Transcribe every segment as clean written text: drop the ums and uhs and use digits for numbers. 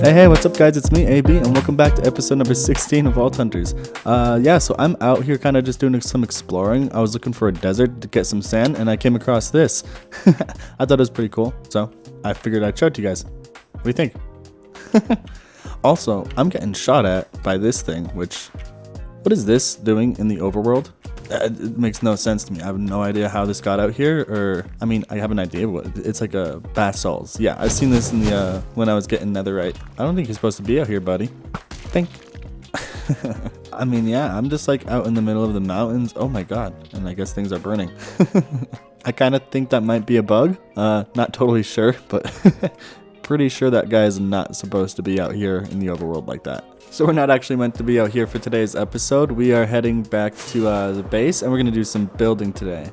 Hey, what's up guys, it's me, AB, and welcome back to episode number 16 of Vault Hunters. So I'm out here kind of just doing some exploring. I was looking for a desert to get some sand, and I came across this. I thought it was pretty cool, so I figured I'd show it to you guys. What do you think? Also, I'm getting shot at by this thing, which, what is this doing in the overworld? It makes no sense to me. I have no idea how this got out here, or I mean, I have an idea what it's like. A basalts. Yeah, I've seen this in the when I was getting netherite. I don't think you're supposed to be out here, buddy. Think. I mean, yeah, I'm just like out in the middle of the mountains. Oh my god, and I guess things are burning. I kind of think that might be a bug. Not totally sure, but pretty sure that guy is not supposed to be out here in the overworld like that. So we're not actually meant to be out here for today's episode. We are heading back to the base, and we're going to do some building today.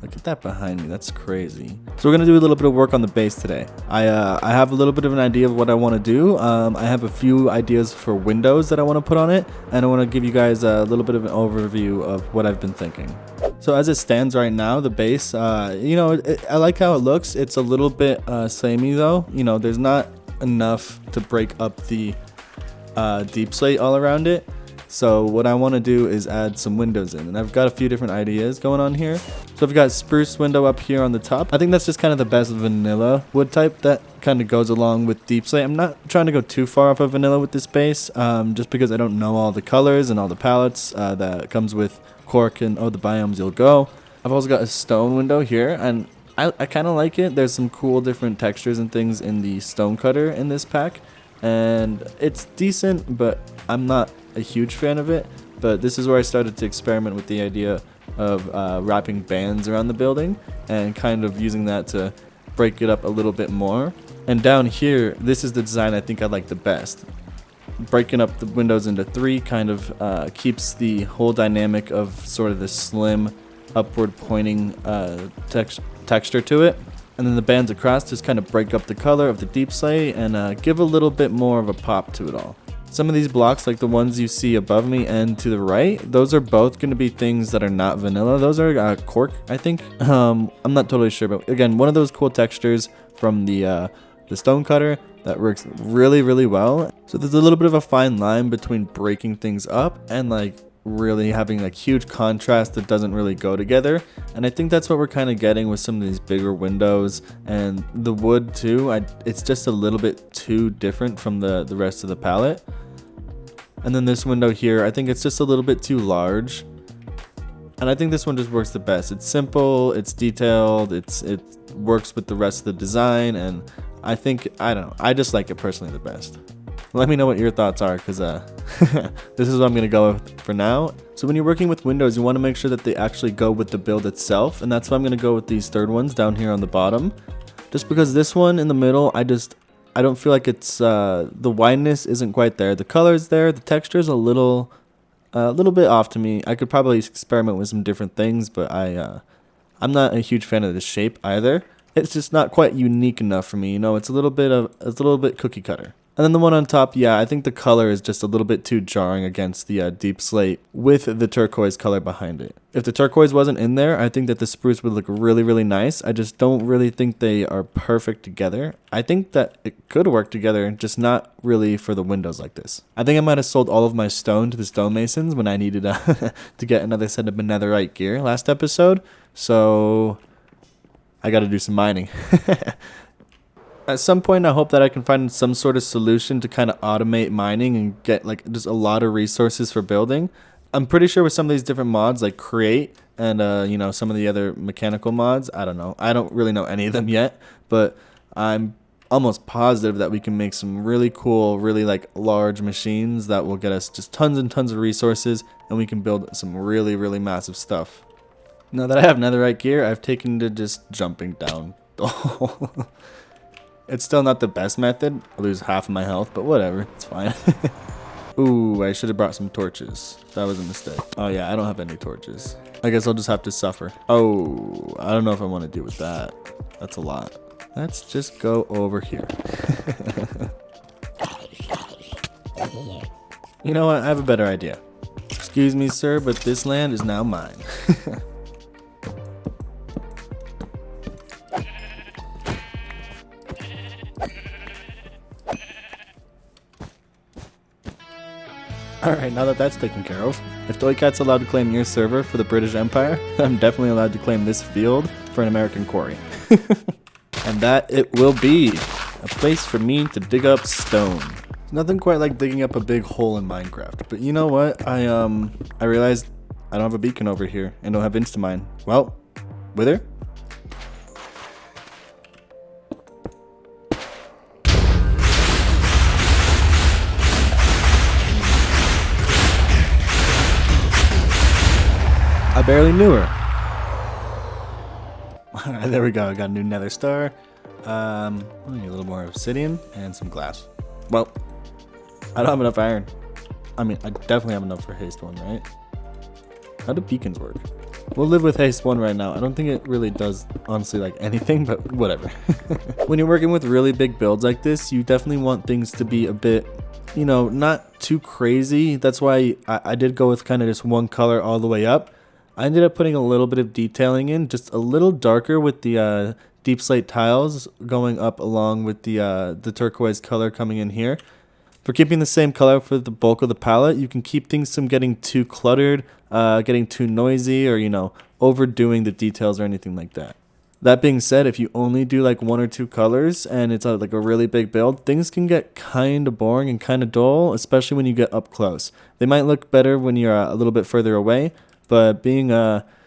Look at that behind me. That's crazy. So we're going to do a little bit of work on the base today. I have a little bit of an idea of what I want to do. I have a few ideas for windows that I want to put on it, and I want to give you guys a little bit of an overview of what I've been thinking. So as it stands right now, the base, I like how it looks. It's a little bit samey though. You know, there's not enough to break up the deep slate all around it. So what I want to do is add some windows in, and I've got a few different ideas going on here. So I've got spruce window up here on the top. I think that's just kind of the best vanilla wood type that kind of goes along with deep slate. I'm not trying to go too far off of vanilla with this base, just because I don't know all the colors and all the palettes that comes with cork and the biomes you'll go. I've also got a stone window here, and I kind of like it. There's some cool different textures and things in the stone cutter in this pack, and it's decent, but I'm not a huge fan of it. But this is where I started to experiment with the idea of wrapping bands around the building and kind of using that to break it up a little bit more. And down here, this is the design I think I like the best. Breaking up the windows into three kind of keeps the whole dynamic of sort of the slim upward pointing texture to it. And then the bands across just kind of break up the color of the deep slate and give a little bit more of a pop to it all. Some of these blocks, like the ones you see above me and to the right, those are both going to be things that are not vanilla. Those are cork, I think. I'm not totally sure, but again, one of those cool textures from the stone cutter that works really, really well. So there's a little bit of a fine line between breaking things up and like really having like huge contrast that doesn't really go together. And I think that's what we're kind of getting with some of these bigger windows, and the wood too. It's just a little bit too different from the rest of the palette. And then this window here, I think it's just a little bit too large, and I think this one just works the best. It's simple, it's detailed, it works with the rest of the design, and I don't know, I just like it personally the best. Let me know what your thoughts are, because this is what I'm going to go with for now. So when you're working with windows, you want to make sure that they actually go with the build itself, and that's why I'm going to go with these third ones down here on the bottom. Just because this one in the middle, I don't feel like it's, the wideness isn't quite there. The color's there, the texture's a little bit off to me. I could probably experiment with some different things, but I'm not a huge fan of the shape either. It's just not quite unique enough for me. You know, it's a little bit cookie cutter. And then the one on top, yeah, I think the color is just a little bit too jarring against the deep slate with the turquoise color behind it. If the turquoise wasn't in there, I think that the spruce would look really, really nice. I just don't really think they are perfect together. I think that it could work together, just not really for the windows like this. I think I might have sold all of my stone to the stonemasons when I needed to get another set of netherite gear last episode. So I got to do some mining. At some point, I hope that I can find some sort of solution to kind of automate mining and get like just a lot of resources for building. I'm pretty sure with some of these different mods like Create and some of the other mechanical mods, I don't know. I don't really know any of them yet, but I'm almost positive that we can make some really cool, really like large machines that will get us just tons and tons of resources, and we can build some really, really massive stuff. Now that I have netherite gear, I've taken to just jumping down. It's still not the best method. I lose half of my health, but whatever. It's fine. Ooh, I should have brought some torches. That was a mistake. Oh yeah, I don't have any torches. I guess I'll just have to suffer. Oh, I don't know if I want to deal with that. That's a lot. Let's just go over here. You know what? I have a better idea. Excuse me, sir, but this land is now mine. Alright, now that that's taken care of, if Toycat's allowed to claim your server for the British Empire, I'm definitely allowed to claim this field for an American quarry. And that it will be a place for me to dig up stone. Nothing quite like digging up a big hole in Minecraft, but you know what? I realized I don't have a beacon over here and don't have Instamine. Well, Wither? I barely knew her. Alright, there we go. I got a new nether star. I need a little more obsidian and some glass. Well, I don't have enough iron. I mean, I definitely have enough for haste 1, right? How do beacons work? We'll live with haste 1 right now. I don't think it really does, honestly, like anything, but whatever. When you're working with really big builds like this, you definitely want things to be a bit, you know, not too crazy. That's why I did go with kind of just one color all the way up. I ended up putting a little bit of detailing in, just a little darker with the deep slate tiles going up along with the turquoise color coming in here. For keeping the same color for the bulk of the palette, you can keep things from getting too cluttered, getting too noisy, or, you know, overdoing the details or anything like that. That being said, if you only do like 1 or 2 colors and it's like a really big build, things can get kind of boring and kind of dull, especially when you get up close. They might look better when you're a little bit further away, but being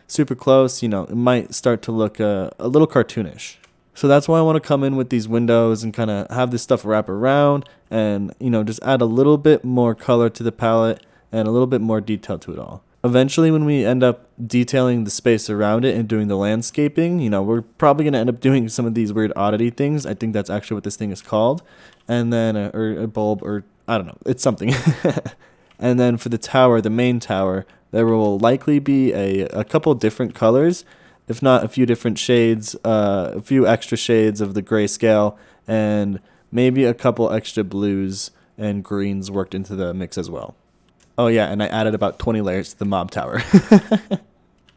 super close, you know, it might start to look a little cartoonish. So that's why I want to come in with these windows and kind of have this stuff wrap around and, you know, just add a little bit more color to the palette and a little bit more detail to it all. Eventually, when we end up detailing the space around it and doing the landscaping, you know, we're probably going to end up doing some of these weird oddity things. I think that's actually what this thing is called. And then, or a bulb, or I don't know, it's something. And then for the tower, the main tower, there will likely be a couple different colors, if not a few different shades, a few extra shades of the grayscale, and maybe a couple extra blues and greens worked into the mix as well. Oh yeah, and I added about 20 layers to the mob tower.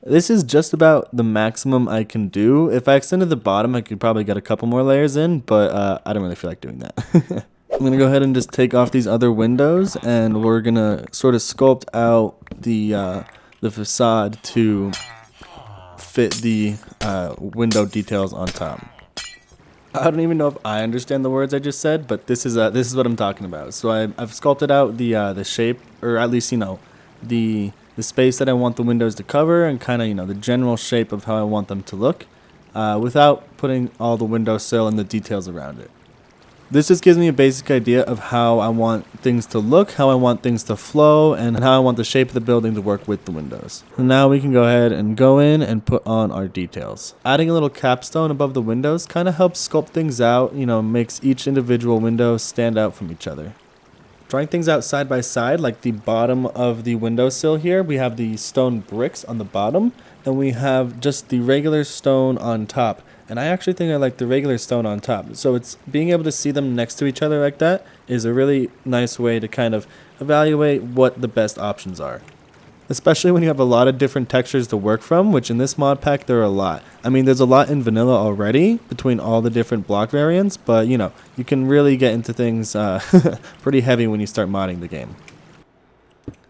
This is just about the maximum I can do. If I extended the bottom, I could probably get a couple more layers in, but I don't really feel like doing that. I'm going to go ahead and just take off these other windows, and we're going to sort of sculpt out the facade to fit the window details on top. I don't even know if I understand the words I just said, but this is what I'm talking about. So I've sculpted out the shape, or at least, you know, the space that I want the windows to cover, and kind of, you know, the general shape of how I want them to look, without putting all the windowsill and the details around it. This just gives me a basic idea of how I want things to look, how I want things to flow, and how I want the shape of the building to work with the windows. And now we can go ahead and go in and put on our details. Adding a little capstone above the windows kind of helps sculpt things out, you know, makes each individual window stand out from each other. Drawing things out side by side, like the bottom of the windowsill here, we have the stone bricks on the bottom, and we have just the regular stone on top. And I actually think I like the regular stone on top. So it's being able to see them next to each other like that is a really nice way to kind of evaluate what the best options are. Especially when you have a lot of different textures to work from, which in this mod pack there are a lot. I mean, there's a lot in vanilla already between all the different block variants, but you know, you can really get into things pretty heavy when you start modding the game.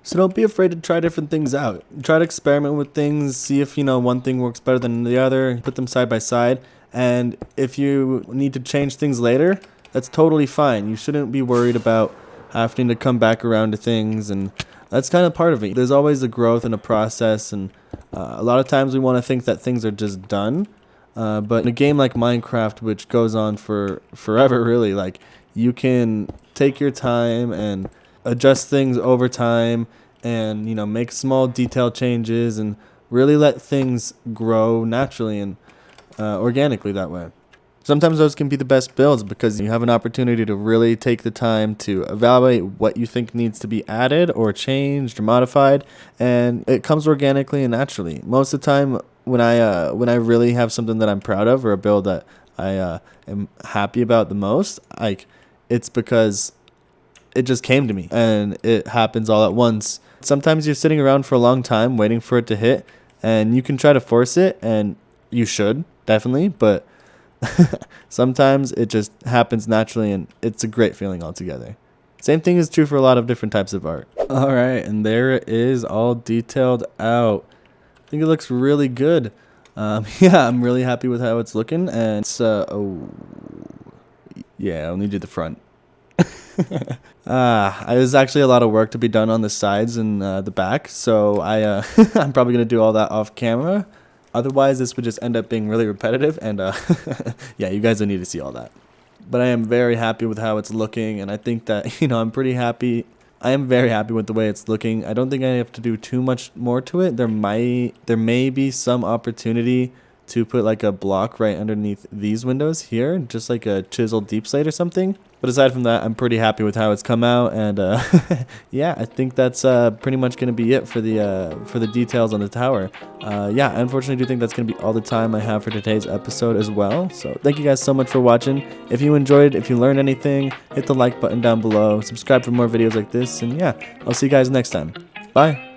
So don't be afraid to try different things out. Try to experiment with things, see if, you know, one thing works better than the other, put them side by side. And if you need to change things later, that's totally fine. You shouldn't be worried about having to come back around to things, and that's kind of part of it. There's always a growth and a process, and a lot of times we want to think that things are just done. But in a game like Minecraft, which goes on for forever really, like, you can take your time and adjust things over time, and, you know, make small detail changes and really let things grow naturally and organically that way. Sometimes those can be the best builds because you have an opportunity to really take the time to evaluate what you think needs to be added or changed or modified, and it comes organically and naturally. Most of the time when I really have something that I'm proud of, or a build that I am happy about the most, like, it's because it just came to me and it happens all at once. Sometimes you're sitting around for a long time waiting for it to hit, and you can try to force it, and you should definitely, but sometimes it just happens naturally, and it's a great feeling altogether. Same thing is true for a lot of different types of art. All right, and there it is, all detailed out. I think it looks really good. Yeah, I'm really happy with how it's looking, and it's, oh, yeah, I'll need to do the front. It was actually a lot of work to be done on the sides and the back, so I'm probably gonna do all that off camera. Otherwise, this would just end up being really repetitive, and yeah, you guys don't need to see all that. But I am very happy with how it's looking, and I think that, I'm pretty happy. I am very happy with the way it's looking. I don't think I have to do too much more to it. There may be some opportunity to put like a block right underneath these windows here, just like a chiseled deep slate or something. But aside from that, I'm pretty happy with how it's come out, and yeah, I think that's pretty much going to be it for the details on the tower. Yeah, I unfortunately do think that's going to be all the time I have for today's episode as well. So thank you guys so much for watching. If you enjoyed, if you learned anything, hit the like button down below, subscribe for more videos like this, and yeah, I'll see you guys next time. Bye.